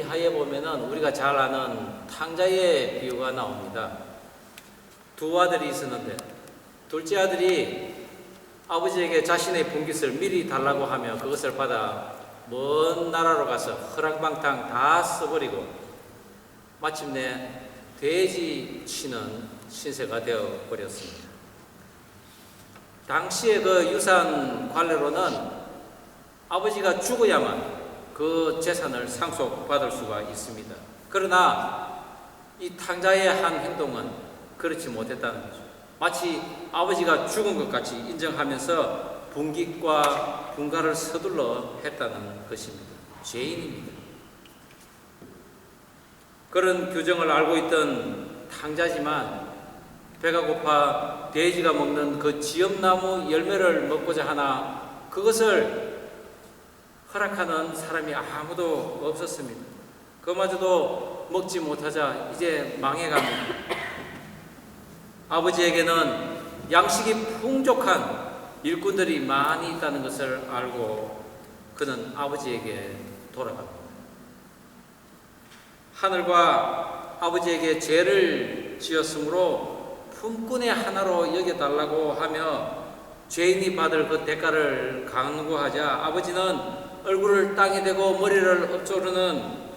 이하에 보면은 우리가 잘 아는 탕자의 비유가 나옵니다. 두 아들이 있었는데 둘째 아들이 아버지에게 자신의 분깃을 미리 달라고 하며 그것을 받아 먼 나라로 가서 허랑방탕 다 써버리고 마침내 돼지 치는 신세가 되어버렸습니다. 당시의 그 유산 관례로는 아버지가 죽어야만 그 재산을 상속받을 수가 있습니다. 그러나 이 탕자의 한 행동은 그렇지 못했다는 거죠. 마치 아버지가 죽은 것 같이 인정하면서 분깃과 분가를 서둘러 했다는 것입니다. 죄인입니다. 그런 규정을 알고 있던 탕자지만 배가 고파 돼지가 먹는 그 지엄나무 열매를 먹고자 하나 그것을 허락하는 사람이 아무도 없었습니다. 그마저도 먹지 못하자 이제 망해갑니다. 아버지에게는 양식이 풍족한 일꾼들이 많이 있다는 것을 알고 그는 아버지에게 돌아갑니다. 하늘과 아버지에게 죄를 지었으므로 품꾼의 하나로 여겨달라고 하며 죄인이 받을 그 대가를 강구하자 아버지는 얼굴을 땅에 대고 머리를 엎조르는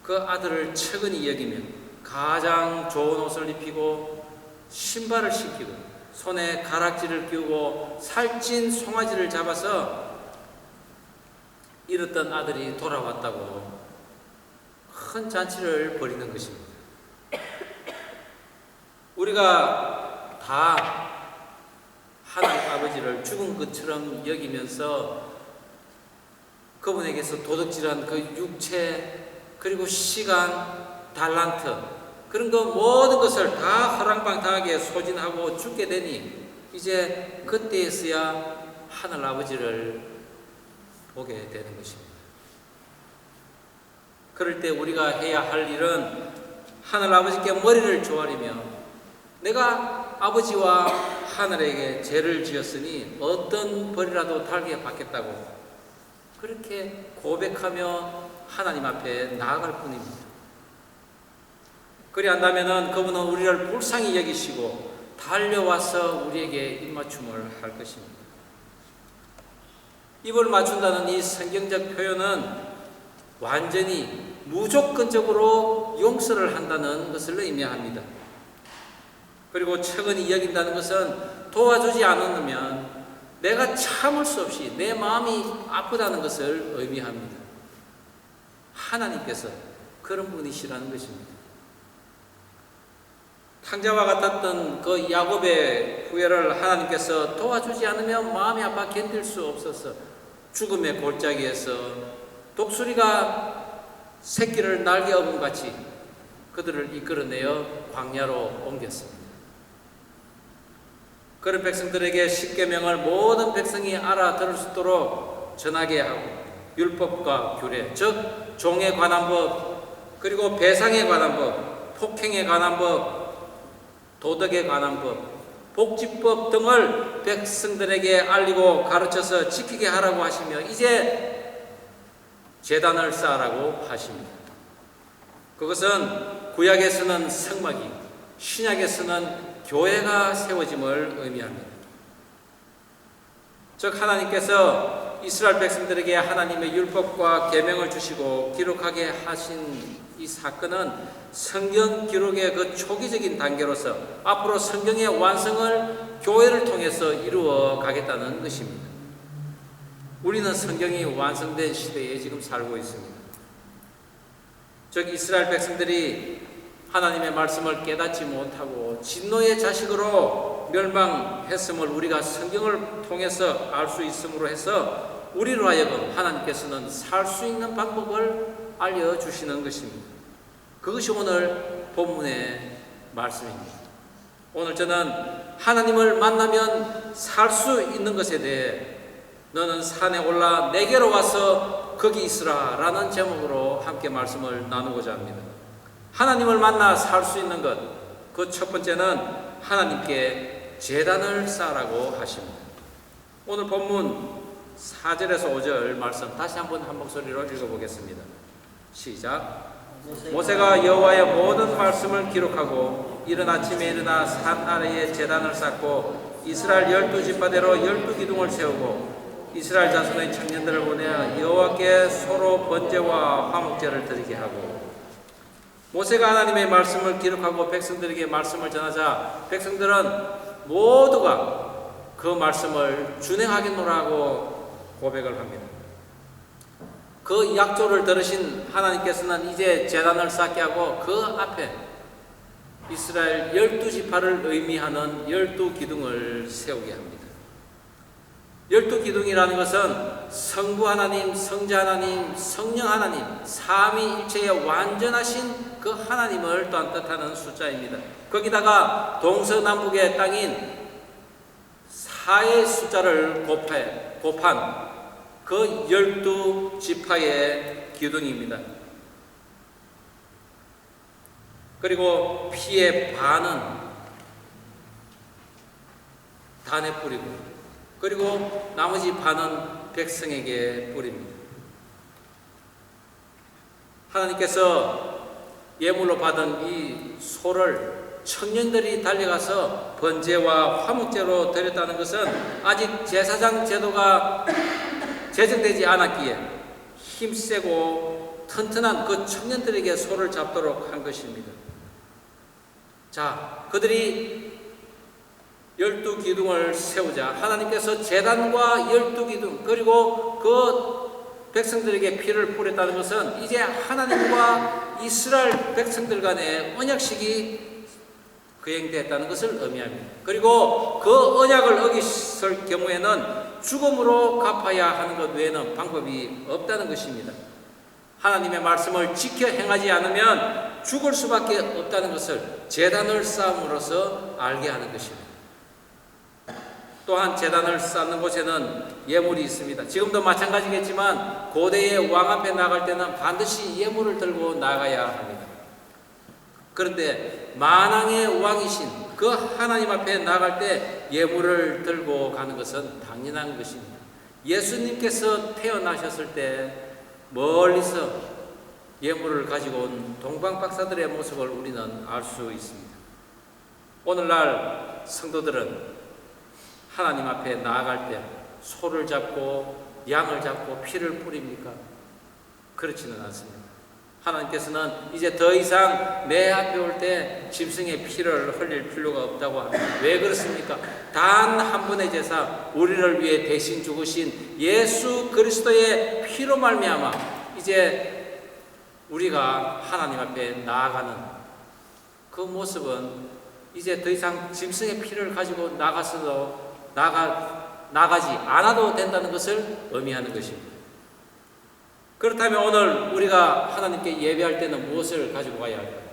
그 아들을 측은히 여기며 가장 좋은 옷을 입히고 신발을 신기고 손에 가락지를 끼우고 살찐 송아지를 잡아서 잃었던 아들이 돌아왔다고 큰 잔치를 벌이는 것입니다. 우리가 다 하나님 아버지를 죽은 것처럼 여기면서 그분에게서 도둑질한 그 육체 그리고 시간, 달란트 그런 거 모든 것을 다 허랑방탕하게 소진하고 죽게 되니 이제 그때에서야 하늘 아버지를 보게 되는 것입니다. 그럴 때 우리가 해야 할 일은 하늘 아버지께 머리를 조아리며 내가 아버지와 하늘에게 죄를 지었으니 어떤 벌이라도 달게 받겠다고 그렇게 고백하며 하나님 앞에 나아갈 뿐입니다. 그리 한다면 그분은 우리를 불쌍히 여기시고 달려와서 우리에게 입맞춤을 할 것입니다. 입을 맞춘다는 이 성경적 표현은 완전히 무조건적으로 용서를 한다는 것을 의미합니다. 그리고 측은히 여긴다는 것은 도와주지 않으면 내가 참을 수 없이 내 마음이 아프다는 것을 의미합니다. 하나님께서 그런 분이시라는 것입니다. 탕자와 같았던 그 야곱의 후회를 하나님께서 도와주지 않으면 마음이 아파 견딜 수 없어서 죽음의 골짜기에서 독수리가 새끼를 날개 업은 같이 그들을 이끌어내어 광야로 옮겼습니다. 그런 백성들에게 십계명을 모든 백성이 알아들을 수 있도록 전하게 하고 율법과 규례, 즉 종에 관한 법, 그리고 배상에 관한 법, 폭행에 관한 법, 도덕에 관한 법, 복지법 등을 백성들에게 알리고 가르쳐서 지키게 하라고 하시며 이제 제단을 쌓으라고 하십니다. 그것은 구약에서는 성막이, 신약에서는 교회가 세워짐을 의미합니다. 즉 하나님께서 이스라엘 백성들에게 하나님의 율법과 계명을 주시고 기록하게 하신 이 사건은 성경 기록의 그 초기적인 단계로서 앞으로 성경의 완성을 교회를 통해서 이루어 가겠다는 것입니다. 우리는 성경이 완성된 시대에 지금 살고 있습니다. 즉 이스라엘 백성들이 하나님의 말씀을 깨닫지 못하고 진노의 자식으로 멸망했음을 우리가 성경을 통해서 알 수 있음으로 해서 우리로 하여금 하나님께서는 살 수 있는 방법을 알려주시는 것입니다. 그것이 오늘 본문의 말씀입니다. 오늘 저는 하나님을 만나면 살 수 있는 것에 대해 너는 산에 올라 내게로 와서 거기 있으라 라는 제목으로 함께 말씀을 나누고자 합니다. 하나님을 만나 살 수 있는 것, 그 첫 번째는 하나님께 제단을 쌓으라고 하십니다. 오늘 본문 4절에서 5절 말씀 다시 한번 한 목소리로 읽어보겠습니다. 시작. 모세가 여호와의 모든 말씀을 기록하고 이른 아침에 일어나 산 아래에 제단을 쌓고 이스라엘 12지파대로 12기둥을 세우고 이스라엘 자손의 청년들을 보내어 여호와께 소로 번제와 화목제를 드리게 하고, 모세가 하나님의 말씀을 기록하고 백성들에게 말씀을 전하자 백성들은 모두가 그 말씀을 준행하겠노라고 고백을 합니다. 그 약조를 들으신 하나님께서는 이제 제단을 쌓게 하고 그 앞에 이스라엘 12지파를 의미하는 12기둥을 세우게 합니다. 12기둥이라는 것은 성부 하나님, 성자 하나님, 성령 하나님, 삼위일체의 완전하신 그 하나님을 또한 뜻하는 숫자입니다. 거기다가 동서남북의 땅인 4의 숫자를 곱한 그 12지파의 기둥입니다. 그리고 피의 반은 단에 뿌리고, 그리고 나머지 반은 백성에게 뿌립니다. 하나님께서 예물로 받은 이 소를 청년들이 달려가서 번제와 화목제로 드렸다는 것은 아직 제사장 제도가 제정되지 않았기에 힘세고 튼튼한 그 청년들에게 소를 잡도록 한 것입니다. 자, 그들이 12기둥을 세우자 하나님께서 제단과 12기둥 그리고 그 백성들에게 피를 뿌렸다는 것은 이제 하나님과 이스라엘 백성들 간의 언약식이 거행됐다는 것을 의미합니다. 그리고 그 언약을 어겼을 경우에는 죽음으로 갚아야 하는 것 외에는 방법이 없다는 것입니다. 하나님의 말씀을 지켜 행하지 않으면 죽을 수밖에 없다는 것을 제단을 쌓음으로써 알게 하는 것입니다. 또한 제단을 쌓는 곳에는 예물이 있습니다. 지금도 마찬가지겠지만 고대의 왕 앞에 나갈 때는 반드시 예물을 들고 나가야 합니다. 그런데 만왕의 왕이신 그 하나님 앞에 나갈 때 예물을 들고 가는 것은 당연한 것입니다. 예수님께서 태어나셨을 때 멀리서 예물을 가지고 온 동방박사들의 모습을 우리는 알 수 있습니다. 오늘날 성도들은 하나님 앞에 나아갈 때 소를 잡고 양을 잡고 피를 뿌립니까? 그렇지는 않습니다. 하나님께서는 이제 더 이상 내 앞에 올 때 짐승의 피를 흘릴 필요가 없다고 합니다. 왜 그렇습니까? 단 한 분의 제사, 우리를 위해 대신 죽으신 예수 그리스도의 피로 말미암아 이제 우리가 하나님 앞에 나아가는 그 모습은 이제 더 이상 짐승의 피를 가지고 나가지 않아도 된다는 것을 의미하는 것입니다. 그렇다면 오늘 우리가 하나님께 예배할 때는 무엇을 가지고 가야 할까요?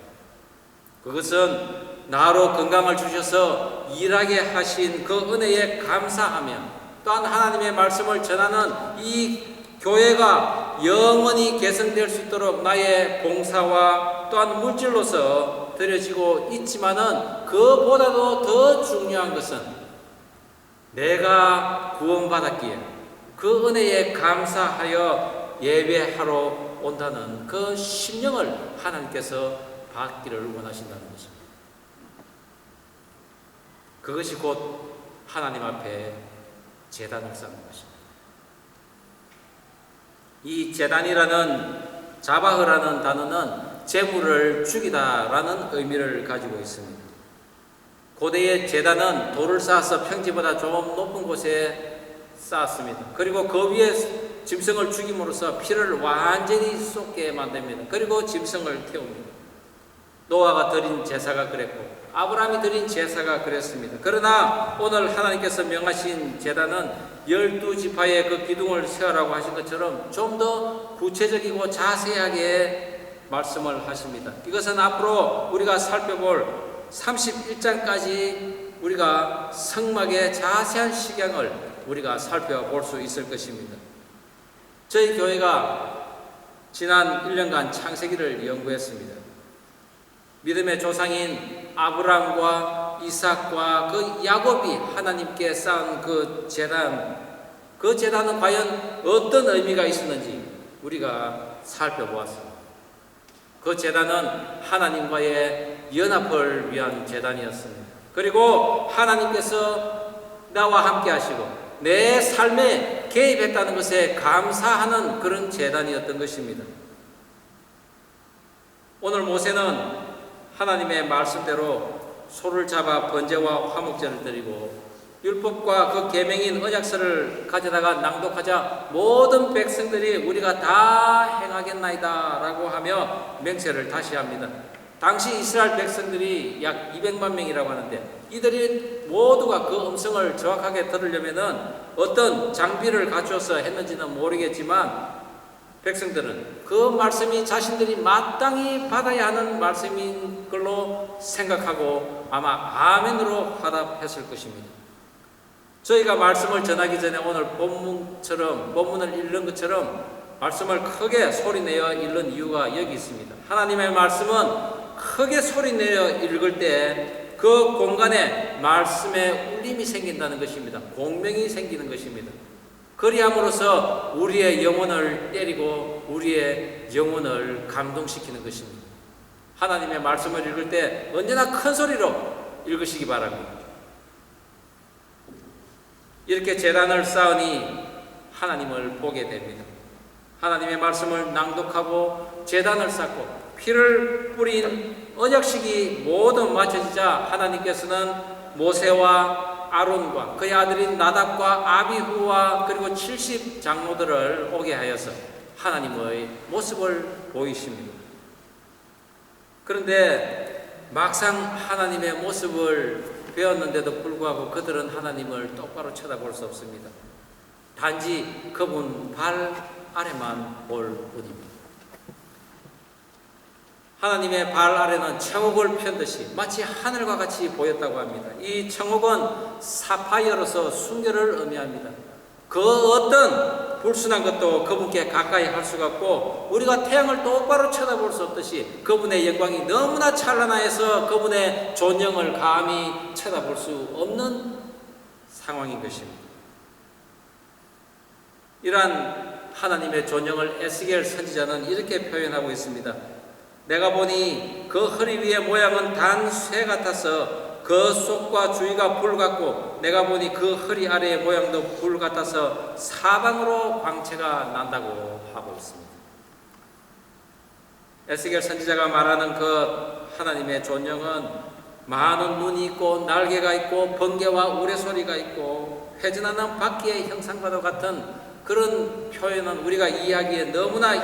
그것은 나로 건강을 주셔서 일하게 하신 그 은혜에 감사하며 또한 하나님의 말씀을 전하는 이 교회가 영원히 개성될 수 있도록 나의 봉사와 또한 물질로서 드려지고 있지만은 그보다도 더 중요한 것은 내가 구원받았기에 그 은혜에 감사하여 예배하러 온다는 그 심령을 하나님께서 받기를 원하신다는 것입니다. 그것이 곧 하나님 앞에 제단을 쌓는 것입니다. 이 제단이라는 자바흐라는 단어는 제물을 죽이다라는 의미를 가지고 있습니다. 고대의 제단은 돌을 쌓아서 평지보다 좀 높은 곳에 쌓았습니다. 그리고 그 위에 짐승을 죽임으로써 피를 완전히 쏟게 만듭니다. 그리고 짐승을 태웁니다. 노아가 드린 제사가 그랬고 아브라함이 드린 제사가 그랬습니다. 그러나 오늘 하나님께서 명하신 제단은 12지파의 그 기둥을 세우라고 하신 것처럼 좀 더 구체적이고 자세하게 말씀을 하십니다. 이것은 앞으로 우리가 살펴볼 31장까지 우리가 성막의 자세한 식양을 우리가 살펴볼 수 있을 것입니다. 저희 교회가 지난 1년간 창세기를 연구했습니다. 믿음의 조상인 아브라함과 이삭과 그 야곱이 하나님께 쌓은 그 제단은 과연 어떤 의미가 있었는지 우리가 살펴보았습니다. 그 제단은 하나님과의 연합을 위한 제단이었습니다. 그리고 하나님께서 나와 함께 하시고 내 삶에 개입했다는 것에 감사하는 그런 제단이었던 것입니다. 오늘 모세는 하나님의 말씀대로 소를 잡아 번제와 화목제를 드리고 율법과 그 계명인 언약서를 가져다가 낭독하자 모든 백성들이 우리가 다 행하겠나이다 라고 하며 맹세를 다시 합니다. 당시 이스라엘 백성들이 약 200만 명이라고 하는데 이들이 모두가 그 음성을 정확하게 들으려면은 어떤 장비를 갖추어서 했는지는 모르겠지만 백성들은 그 말씀이 자신들이 마땅히 받아야 하는 말씀인 걸로 생각하고 아마 아멘으로 화답했을 것입니다. 저희가 말씀을 전하기 전에 오늘 본문을 읽는 것처럼 말씀을 크게 소리내어 읽는 이유가 여기 있습니다. 하나님의 말씀은 크게 소리내어 읽을 때 그 공간에 말씀의 울림이 생긴다는 것입니다. 공명이 생기는 것입니다. 그리함으로써 우리의 영혼을 때리고 우리의 영혼을 감동시키는 것입니다. 하나님의 말씀을 읽을 때 언제나 큰 소리로 읽으시기 바랍니다. 이렇게 제단을 쌓으니 하나님을 보게 됩니다. 하나님의 말씀을 낭독하고 제단을 쌓고 피를 뿌린 언약식이 모두 마쳐지자 하나님께서는 모세와 아론과 그의 아들인 나답과 아비후와 그리고 70 장로들을 오게 하여서 하나님의 모습을 보이십니다. 그런데 막상 하나님의 모습을 배웠는데도 불구하고 그들은 하나님을 똑바로 쳐다볼 수 없습니다. 단지 그분 발 아래만 볼 뿐입니다. 하나님의 발 아래는 청옥을 편듯이 마치 하늘과 같이 보였다고 합니다. 이 청옥은 사파이어로서 순결을 의미합니다. 그 어떤 불순한 것도 그분께 가까이 할 수가 없고 우리가 태양을 똑바로 쳐다볼 수 없듯이 그분의 영광이 너무나 찬란해서 그분의 존영을 감히 쳐다볼 수 없는 상황인 것입니다. 이러한 하나님의 존영을 에스겔 선지자는 이렇게 표현하고 있습니다. 내가 보니 그 허리 위의 모양은 단 쇠 같아서 그 속과 주위가 불 같고 내가 보니 그 허리 아래의 모양도 불 같아서 사방으로 광채가 난다고 하고 있습니다. 에스겔 선지자가 말하는 그 하나님의 존영은 많은 눈이 있고 날개가 있고 번개와 우레소리가 있고 회전하는 바퀴의 형상과도 같은 그런 표현은 우리가 이해하기에 너무나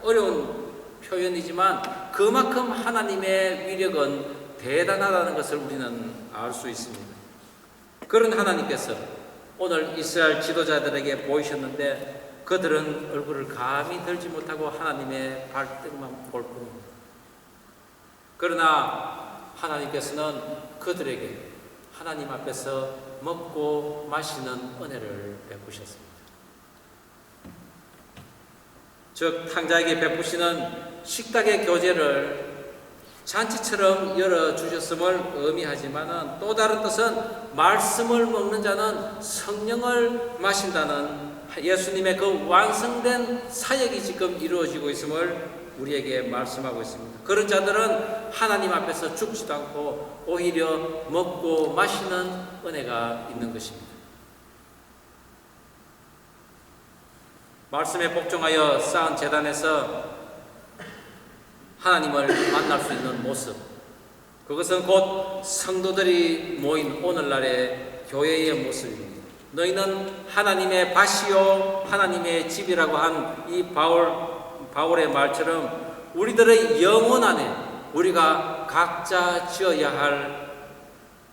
어려운 표현이지만 그만큼 하나님의 위력은 대단하다는 것을 우리는 알 수 있습니다. 그런 하나님께서 오늘 이스라엘 지도자들에게 보이셨는데 그들은 얼굴을 감히 들지 못하고 하나님의 발등만 볼 뿐입니다. 그러나 하나님께서는 그들에게 하나님 앞에서 먹고 마시는 은혜를 베푸셨습니다. 즉 탕자에게 베푸시는 식탁의 교제를 잔치처럼 열어주셨음을 의미하지만 또 다른 뜻은 말씀을 먹는 자는 성령을 마신다는 예수님의 그 완성된 사역이 지금 이루어지고 있음을 우리에게 말씀하고 있습니다. 그런 자들은 하나님 앞에서 죽지도 않고 오히려 먹고 마시는 은혜가 있는 것입니다. 말씀에 복종하여 쌓은 제단에서 하나님을 만날 수 있는 모습, 그것은 곧 성도들이 모인 오늘날의 교회의 모습입니다. 너희는 하나님의 밭이요 하나님의 집이라고 한 이 바울의 말처럼 우리들의 영혼 안에 우리가 각자 지어야 할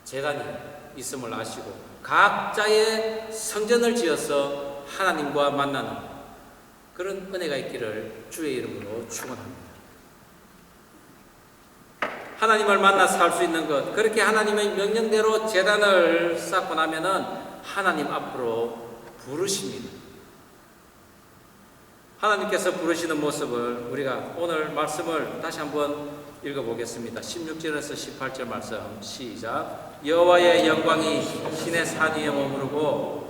제단이 있음을 아시고 각자의 성전을 지어서 하나님과 만나는 그런 은혜가 있기를 주의 이름으로 축원합니다. 하나님을 만나 살 수 있는 것, 그렇게 하나님의 명령대로 제단을 쌓고 나면은 하나님 앞으로 부르십니다. 하나님께서 부르시는 모습을 우리가 오늘 말씀을 다시 한번 읽어보겠습니다. 16절에서 18절 말씀 시작. 여호와의 영광이 신의 산 위에 머무르고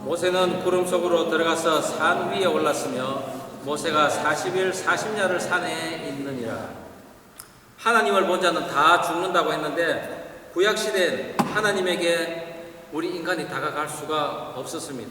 모세는 구름 속으로 들어가서 산 위에 올랐으며 모세가 40일 40야를 산에 있느니라. 하나님을 본 자는 다 죽는다고 했는데 구약시대엔 하나님에게 우리 인간이 다가갈 수가 없었습니다.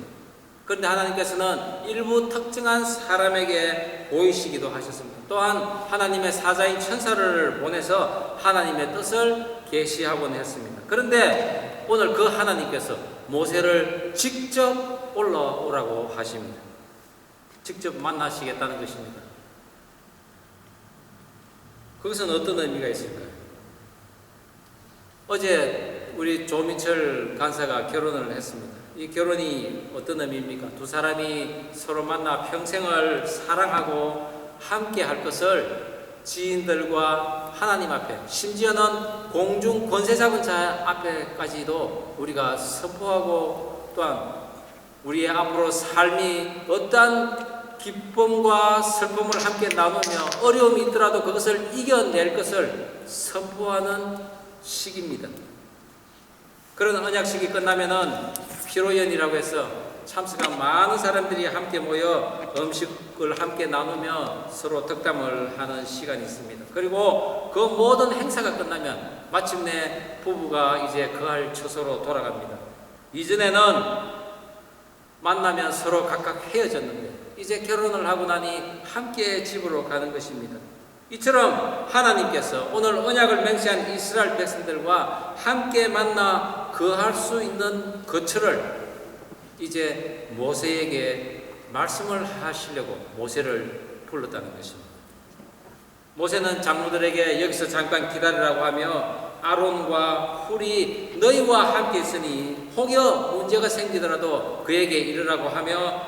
그런데 하나님께서는 일부 특정한 사람에게 보이시기도 하셨습니다. 또한 하나님의 사자인 천사를 보내서 하나님의 뜻을 계시하곤 했습니다. 그런데 오늘 그 하나님께서 모세를 직접 올라오라고 하십니다. 직접 만나시겠다는 것입니다. 그것은 어떤 의미가 있을까요? 어제 우리 조민철 간사가 결혼을 했습니다. 이 결혼이 어떤 의미입니까? 두 사람이 서로 만나 평생을 사랑하고 함께 할 것을 지인들과 하나님 앞에, 심지어는 공중 권세 잡은 자 앞에까지도 우리가 선포하고, 또한 우리의 앞으로 삶이 어떠한 기쁨과 슬픔을 함께 나누며 어려움이 있더라도 그것을 이겨낼 것을 선포하는 시기입니다. 그런 언약식이 끝나면은 피로연이라고 해서 참석한 많은 사람들이 함께 모여 음식을 함께 나누며 서로 덕담을 하는 시간이 있습니다. 그리고 그 모든 행사가 끝나면 마침내 부부가 이제 거할 처소로 돌아갑니다. 이전에는 만나면 서로 각각 헤어졌는데 이제 결혼을 하고 나니 함께 집으로 가는 것입니다. 이처럼 하나님께서 오늘 언약을 맹세한 이스라엘 백성들과 함께 만나 거할 수 있는 거처를 이제 모세에게 말씀을 하시려고 모세를 불렀다는 것입니다. 모세는 장로들에게 여기서 잠깐 기다리라고 하며 아론과 훌이 너희와 함께 있으니 혹여 문제가 생기더라도 그에게 이르라고 하며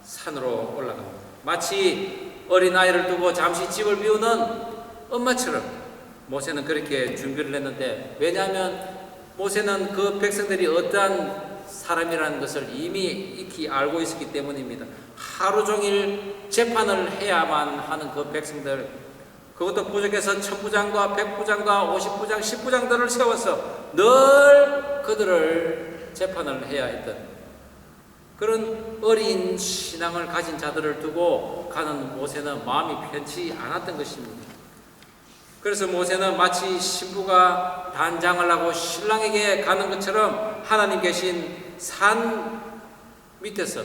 산으로 올라갑니다. 마치 어린아이를 두고 잠시 집을 비우는 엄마처럼 모세는 그렇게 준비를 했는데, 왜냐하면 모세는 그 백성들이 어떠한 사람이라는 것을 이미 익히 알고 있었기 때문입니다. 하루 종일 재판을 해야만 하는 그 백성들, 그것도 부족해서 1000부장과 100부장과 50부장, 10부장들을 세워서 늘 그들을 재판을 해야 했던 그런 어린 신앙을 가진 자들을 두고 가는 모세는 마음이 편치 않았던 것입니다. 그래서 모세는 마치 신부가 단장을 하고 신랑에게 가는 것처럼 하나님 계신 산 밑에서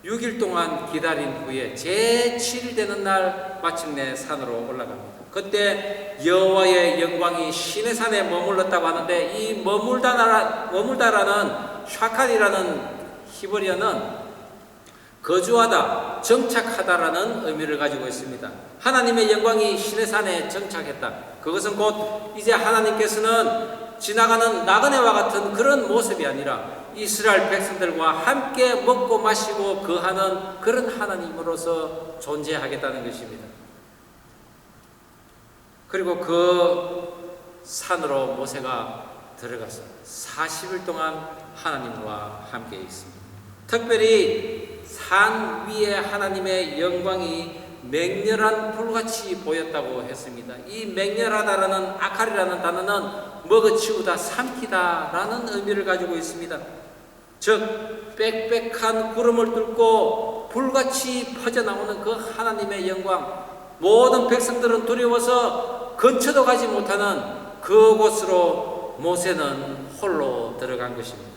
6일 동안 기다린 후에 제7일 되는 날 마침내 산으로 올라갑니다. 그때 여호와의 영광이 시내산에 머물렀다고 하는데, 이 머물다라는 샤칼이라는 히브리어는 거주하다, 정착하다라는 의미를 가지고 있습니다. 하나님의 영광이 시내산에 정착했다. 그것은 곧 이제 하나님께서는 지나가는 나그네와 같은 그런 모습이 아니라 이스라엘 백성들과 함께 먹고 마시고 거하는 그런 하나님으로서 존재하겠다는 것입니다. 그리고 그 산으로 모세가 들어가서 40일 동안 하나님과 함께 있습니다. 특별히 산 위에 하나님의 영광이 맹렬한 불같이 보였다고 했습니다. 이 맹렬하다라는 아칼이라는 단어는 먹어치우다, 삼키다라는 의미를 가지고 있습니다. 즉 빽빽한 구름을 뚫고 불같이 퍼져나오는 그 하나님의 영광, 모든 백성들은 두려워서 근처도 가지 못하는 그곳으로 모세는 홀로 들어간 것입니다.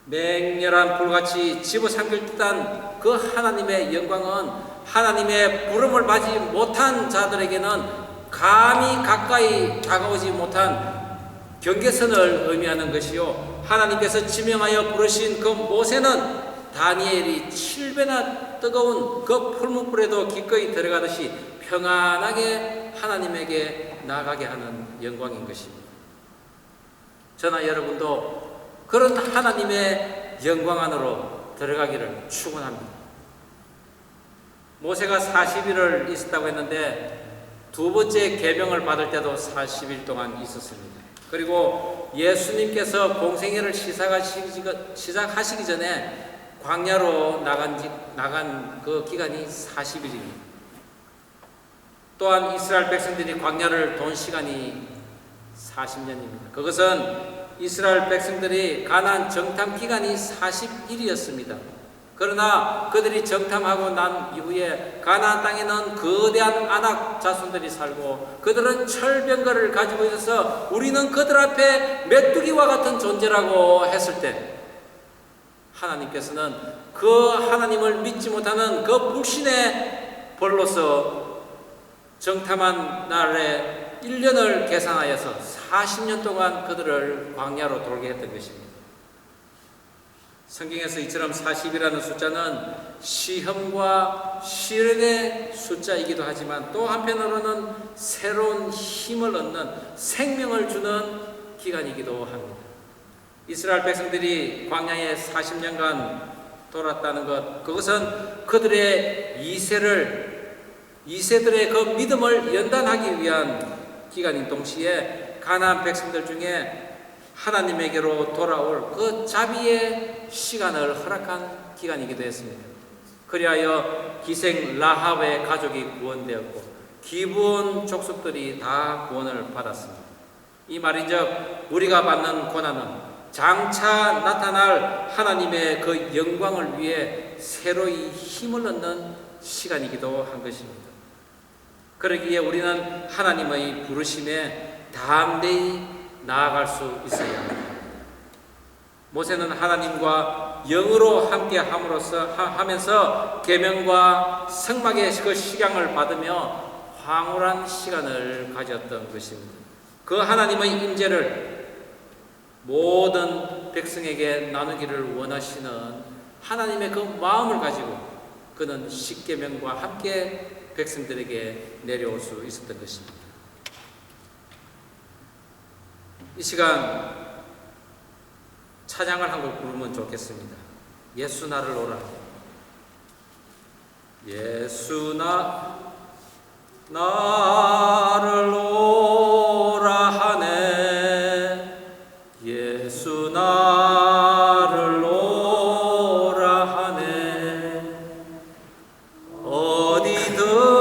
맹렬한 불같이 집어삼킬 듯한 그 하나님의 영광은 하나님의 부름을 받지 못한 자들에게는 감히 가까이 다가오지 못한 경계선을 의미하는 것이요, 하나님께서 지명하여 부르신 그 모세는 다니엘이 7배나 뜨거운 그 풀무불에도 기꺼이 들어가듯이 평안하게 하나님에게 나아가게 하는 영광인 것입니다. 저나 여러분도 그런 하나님의 영광 안으로 들어가기를 축원합니다. 모세가 40일을 있었다고 했는데 두 번째 계명을 받을 때도 40일 동안 있었습니다. 그리고 예수님께서 공생애를 시작하시기 전에 광야로 나간 그 기간이 40일입니다. 또한 이스라엘 백성들이 광야를 돈 시간이 40년입니다. 그것은 이스라엘 백성들이 가나안 정탐 기간이 40일이었습니다. 그러나 그들이 정탐하고 난 이후에 가나안 땅에는 거대한 아낙 자손들이 살고 그들은 철병거를 가지고 있어서 우리는 그들 앞에 메뚜기와 같은 존재라고 했을 때 하나님께서는 그 하나님을 믿지 못하는 그 불신의 벌로서 정탐한 날에 1년을 계산하여서 40년 동안 그들을 광야로 돌게 했던 것입니다. 성경에서 이처럼 40이라는 숫자는 시험과 시련의 숫자이기도 하지만 또 한편으로는 새로운 힘을 얻는 생명을 주는 기간이기도 합니다. 이스라엘 백성들이 광야에 40년간 돌았다는 것, 그것은 그들의 이세들의 그 믿음을 연단하기 위한 기간인 동시에 가나안 백성들 중에 하나님에게로 돌아올 그 자비의 시간을 허락한 기간이기도 했습니다. 그리하여 기생 라합의 가족이 구원되었고 기브온 족속들이 다 구원을 받았습니다. 이 말인즉 우리가 받는 고난은 장차 나타날 하나님의 그 영광을 위해 새로이 힘을 얻는 시간이기도 한 것입니다. 그러기에 우리는 하나님의 부르심에 담대히 나아갈 수 있어야 합니다. 모세는 하나님과 영으로 함께 하면서 계명과 성막의 그 식양을 받으며 황홀한 시간을 가졌던 것입니다. 그 하나님의 임재를 모든 백성에게 나누기를 원하시는 하나님의 그 마음을 가지고 그는 십계명과 함께 백성들에게 내려올 수 있었던 것입니다. 이 시간 찬양을 한 곡 부르면 좋겠습니다. 예수 나를 오라. 예수 나를 오라 하네. 예수 나를 오라 하네.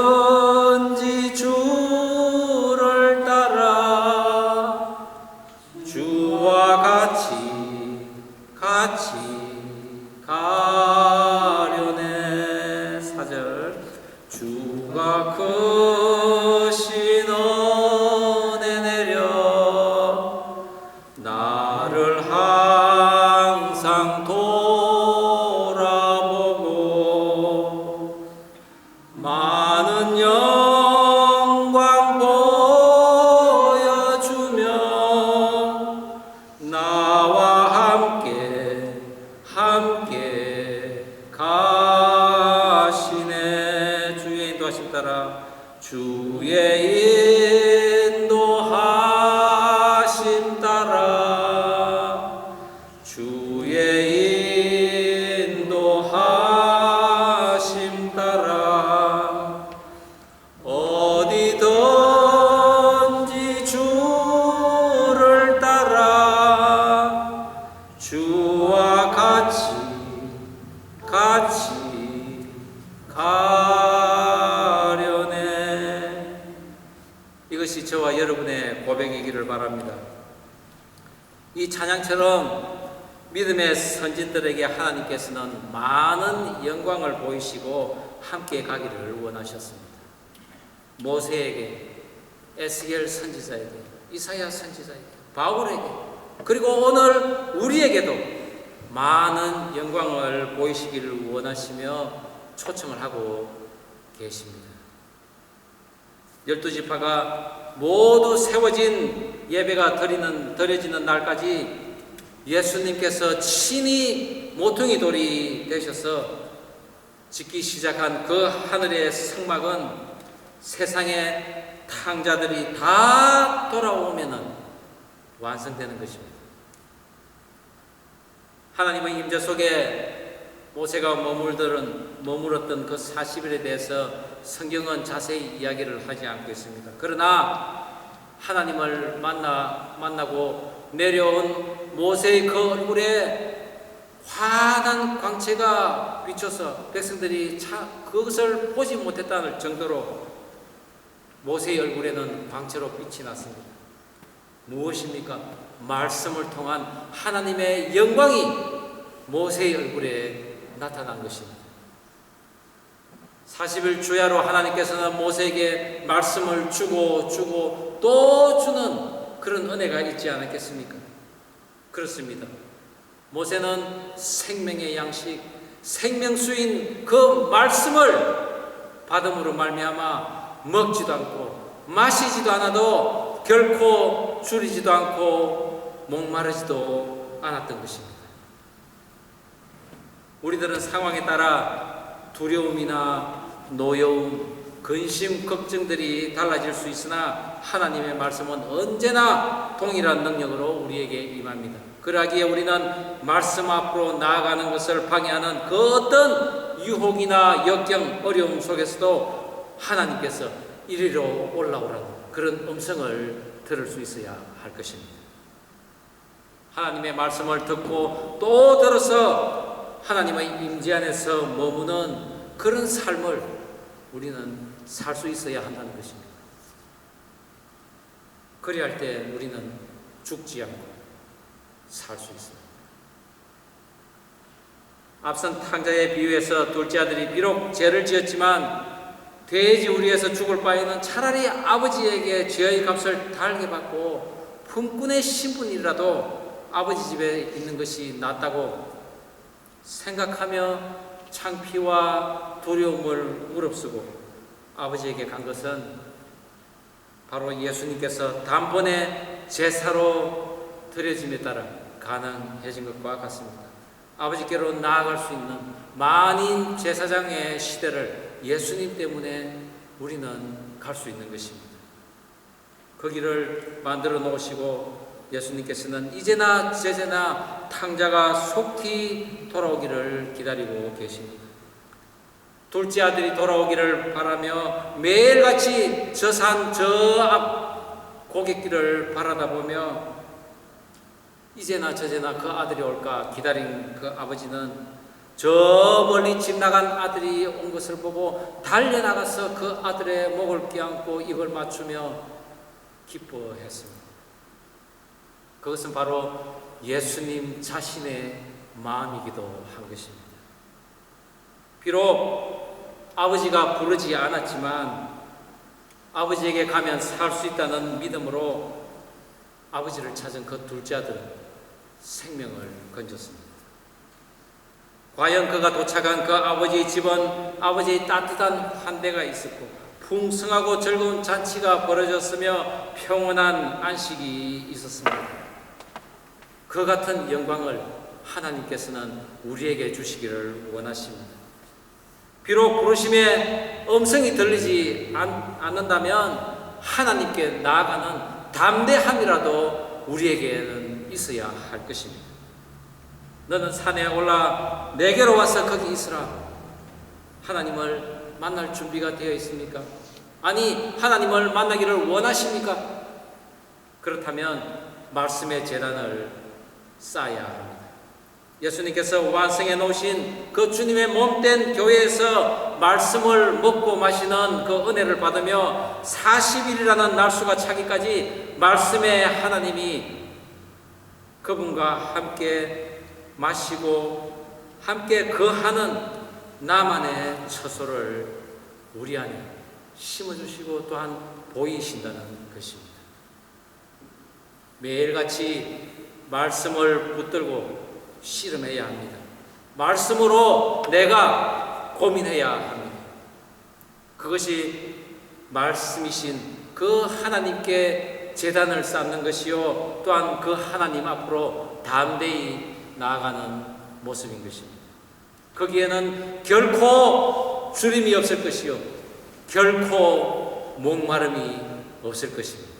어디든지 주를 따라 주와 같이 가려네. 4절 주가 크신 은혜 내려 나를 항상 돌아보고 많은 영광 보여주며 나와 함께 가시네. 주의 인도하심 따라 주의 인도하심 따라 주의 인도하심 따라 어디든지 주를 따라 주와 같이 가려네. 이것이 저와 여러분의 고백이기를 바랍니다. 이 찬양처럼 믿음의 선진들에게 하나님께서는 많은 영광을 보이시고 함께 가기를 원하셨습니다. 모세에게, 에스겔 선지자에게, 이사야 선지자에게, 바울에게, 그리고 오늘 우리에게도 많은 영광을 보이시기를 원하시며 초청을 하고 계십니다. 12지파가 모두 세워진 예배가 드려지는 날까지 예수님께서 친히 모퉁이 돌이 되셔서 짓기 시작한 그 하늘의 성막은 세상의 탕자들이 다 돌아오면 완성되는 것입니다. 하나님의 임재 속에 모세가 머물었던 그 40일에 대해서 성경은 자세히 이야기를 하지 않고 있습니다. 그러나 하나님을 만나고 내려온 모세의 그 얼굴에 환한 광채가 비쳐서 백성들이 그것을 보지 못했다는 정도로 모세의 얼굴에는 광채로 빛이 났습니다. 무엇입니까? 말씀을 통한 하나님의 영광이 모세의 얼굴에 나타난 것입니다. 40일 주야로 하나님께서는 모세에게 말씀을 주고 또 주는 그런 은혜가 있지 않았겠습니까? 그렇습니다. 모세는 생명의 양식, 생명수인 그 말씀을 받음으로 말미암아 먹지도 않고 마시지도 않아도 결코 줄이지도 않고 목마르지도 않았던 것입니다. 우리들은 상황에 따라 두려움이나 노여움, 근심, 걱정들이 달라질 수 있으나 하나님의 말씀은 언제나 동일한 능력으로 우리에게 임합니다. 그러기에 우리는 말씀 앞으로 나아가는 것을 방해하는 그 어떤 유혹이나 역경, 어려움 속에서도 하나님께서 이리로 올라오라는 그런 음성을 들을 수 있어야 할 것입니다. 하나님의 말씀을 듣고 또 들어서 하나님의 임재 안에서 머무는 그런 삶을 우리는 살 수 있어야 한다는 것입니다. 그리할 때 우리는 죽지 않고 살 수 있습니다. 앞선 탕자의 비유에서 둘째 아들이 비록 죄를 지었지만 돼지 우리에서 죽을 바에는 차라리 아버지에게 죄의 값을 달게 받고 품꾼의 신분이라도 아버지 집에 있는 것이 낫다고 생각하며 창피와 두려움을 무릅쓰고 아버지에게 간 것은 바로 예수님께서 단번에 제사로 드려짐에 따라 가능해진 것과 같습니다. 아버지께로 나아갈 수 있는 만인 제사장의 시대를 예수님 때문에 우리는 갈 수 있는 것입니다. 그 길을 만들어 놓으시고 예수님께서는 이제나 제제나 탕자가 속히 돌아오기를 기다리고 계십니다. 둘째 아들이 돌아오기를 바라며 매일같이 저 산 저 앞 고갯길을 바라다 보며 이제나 저제나 그 아들이 올까 기다린 그 아버지는 저 멀리 집 나간 아들이 온 것을 보고 달려나가서 그 아들의 목을 껴안고 입을 맞추며 기뻐했습니다. 그것은 바로 예수님 자신의 마음이기도 한 것입니다. 비록 아버지가 부르지 않았지만 아버지에게 가면 살 수 있다는 믿음으로 아버지를 찾은 그 둘째 아들은 생명을 건졌습니다. 과연 그가 도착한 그 아버지의 집은 아버지의 따뜻한 환대가 있었고 풍성하고 즐거운 잔치가 벌어졌으며 평온한 안식이 있었습니다. 그 같은 영광을 하나님께서는 우리에게 주시기를 원하십니다. 비록 부르심의 음성이 들리지 않는다면 하나님께 나아가는 담대함이라도 우리에게는 있어야 할 것입니다. 너는 산에 올라 내게로 와서 거기 있으라. 하나님을 만날 준비가 되어 있습니까? 아니, 하나님을 만나기를 원하십니까? 그렇다면 말씀의 제단을 쌓아야 합니다. 예수님께서 완성해 놓으신 그 주님의 몸된 교회에서 말씀을 먹고 마시는 그 은혜를 받으며 40일이라는 날수가 차기까지 말씀의 하나님이 그분과 함께 마시고 함께 거하는 나만의 처소를 우리 안에 심어주시고 또한 보이신다는 것입니다. 매일같이 말씀을 붙들고 씨름해야 합니다. 말씀으로 내가 고민해야 합니다. 그것이 말씀이신 그 하나님께 제단을 쌓는 것이요 또한 그 하나님 앞으로 담대히 나아가는 모습인 것입니다. 거기에는 결코 주림이 없을 것이요 결코 목마름이 없을 것입니다.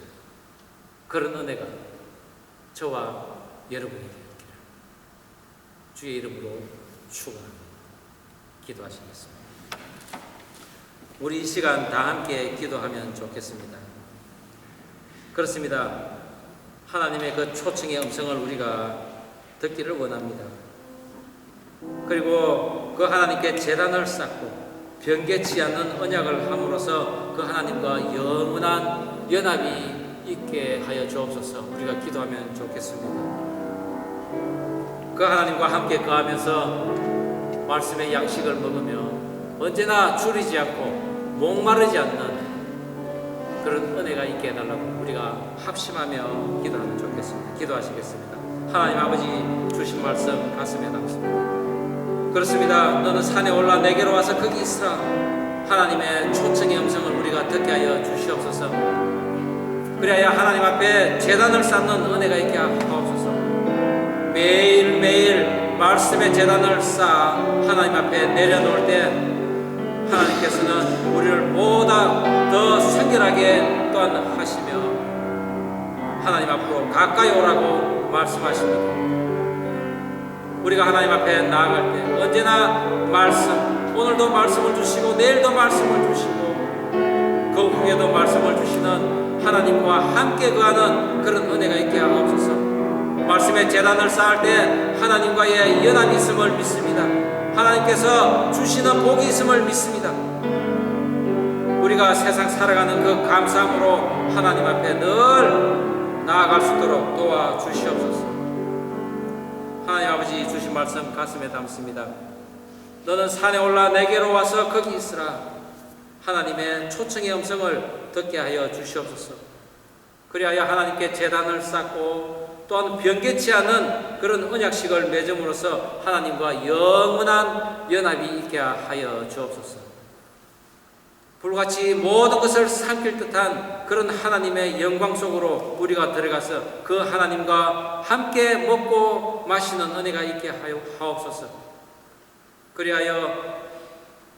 그런 은혜가 저와 여러분에게 있기를 주의 이름으로 축원합니다. 기도하시겠습니다. 우리 이 시간 다 함께 기도하면 좋겠습니다. 그렇습니다. 하나님의 그 초청의 음성을 우리가 듣기를 원합니다. 그리고 그 하나님께 제단을 쌓고 변개치 않는 언약을 함으로써 그 하나님과 영원한 연합이 있게 하여 주옵소서. 우리가 기도하면 좋겠습니다. 그 하나님과 함께 거하면서 말씀의 양식을 먹으며 언제나 줄이지 않고 목마르지 않는 그런 은혜가 있게 해달라고 우리가 합심하며 기도하면 좋겠습니다. 기도하시겠습니다. 하나님 아버지 주신 말씀 가슴에 담습니다. 그렇습니다. 너는 산에 올라 내게로 와서 거기 있으라. 하나님의 초청의 음성을 우리가 듣게 하여 주시옵소서. 그래야 하나님 앞에 제단을 쌓는 은혜가 있게 하옵소서. 매일매일 말씀의 제단을 쌓아 하나님 앞에 내려놓을 때 하나님께서는 우리를 보다 더 성결하게 또한 하시며 하나님 앞으로 가까이 오라고 말씀하십니다. 우리가 하나님 앞에 나아갈 때 언제나 말씀, 오늘도 말씀을 주시고 내일도 말씀을 주시고 그 후에도 말씀을 주시는 하나님과 함께 거하는 그런 은혜가 있게 하옵소서. 말씀의 제단을 쌓을 때 하나님과의 연합이 있음을 믿습니다. 하나님께서 주시는 복이 있음을 믿습니다. 우리가 세상 살아가는 그 감사함으로 하나님 앞에 늘 나아갈 수 있도록 도와주시옵소서. 하나님 아버지 주신 말씀 가슴에 담습니다. 너는 산에 올라 내게로 와서 거기 있으라. 하나님의 초청의 음성을 듣게 하여 주시옵소서. 그리하여 하나님께 제단을 쌓고 또한 변개치 않은 그런 언약식을 맺음으로써 하나님과 영원한 연합이 있게 하여 주옵소서. 불같이 모든 것을 삼킬 듯한 그런 하나님의 영광 속으로 우리가 들어가서 그 하나님과 함께 먹고 마시는 은혜가 있게 하여 하옵소서. 그리하여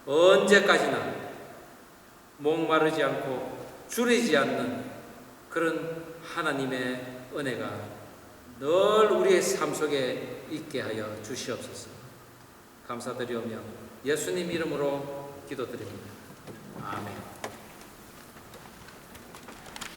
언제까지나 목마르지 않고 줄이지 않는 그런 하나님의 은혜가 늘 우리의 삶 속에 있게 하여 주시옵소서. 감사드리오며 예수님 이름으로 기도드립니다. 아멘.